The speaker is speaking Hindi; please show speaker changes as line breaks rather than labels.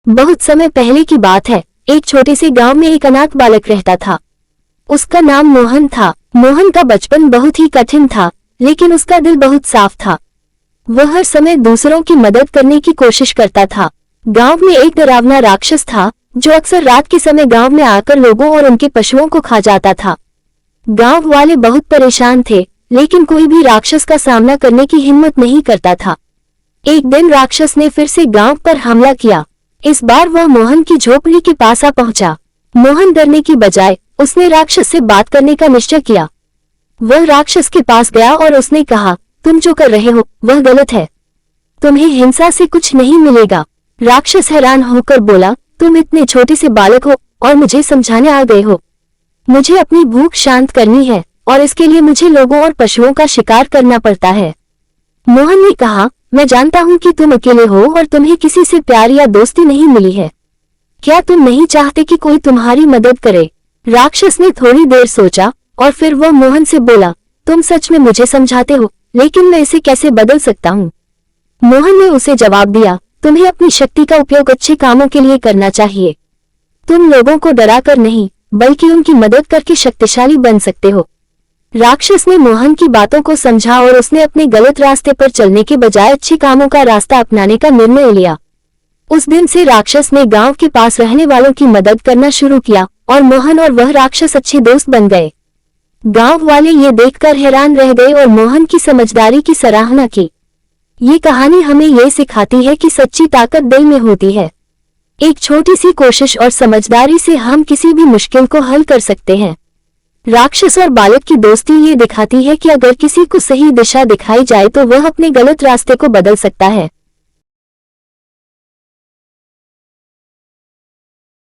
बहुत समय पहले की बात है। एक छोटे से गांव में एक अनाथ बालक रहता था। उसका नाम मोहन था। मोहन का बचपन बहुत ही कठिन था, लेकिन उसका दिल बहुत साफ था। वह हर समय दूसरों की मदद करने की कोशिश करता था। गांव में एक डरावना राक्षस था जो अक्सर रात के समय गांव में आकर लोगों और उनके पशुओं को खा जाता था। गांव वाले बहुत परेशान थे, लेकिन कोई भी राक्षस का सामना करने की हिम्मत नहीं करता था। एक दिन राक्षस ने फिर से गांव पर हमला किया। इस बार वह मोहन की झोपड़ी के पास आ पहुंचा। मोहन डरने की बजाय उसने राक्षस से बात करने का निश्चय किया। वह राक्षस के पास गया और उसने कहा, तुम जो कर रहे हो वह गलत है। तुम्हें हिंसा से कुछ नहीं मिलेगा। राक्षस हैरान होकर बोला, तुम इतने छोटे से बालक हो और मुझे समझाने आ गए हो। मुझे अपनी भूख शांत करनी है और इसके लिए मुझे लोगों और पशुओं का शिकार करना पड़ता है। मोहन ने कहा, मैं जानता हूं कि तुम अकेले हो और तुम्हें किसी से प्यार या दोस्ती नहीं मिली है। क्या तुम नहीं चाहते कि कोई तुम्हारी मदद करे? राक्षस ने थोड़ी देर सोचा और फिर वह मोहन से बोला, तुम सच में मुझे समझाते हो, लेकिन मैं इसे कैसे बदल सकता हूँ? मोहन ने उसे जवाब दिया, तुम्हें अपनी शक्ति का उपयोग अच्छे कामों के लिए करना चाहिए। तुम लोगों को डराकर नहीं, बल्कि उनकी मदद करके शक्तिशाली बन सकते हो। राक्षस ने मोहन की बातों को समझा और उसने अपने गलत रास्ते पर चलने के बजाय अच्छे कामों का रास्ता अपनाने का निर्णय लिया। उस दिन से राक्षस ने गांव के पास रहने वालों की मदद करना शुरू किया और मोहन और वह राक्षस अच्छे दोस्त बन गए। गांव वाले ये देखकर हैरान रह गए और मोहन की समझदारी की सराहना की। ये कहानी हमें ये सिखाती है कि सच्ची ताकत दिल में होती है। एक छोटी सी कोशिश और समझदारी से हम किसी भी मुश्किल को हल कर सकते हैं। राक्षस और बालक की दोस्ती ये दिखाती है कि अगर किसी को सही दिशा दिखाई जाए तो वह अपने गलत रास्ते को बदल सकता है।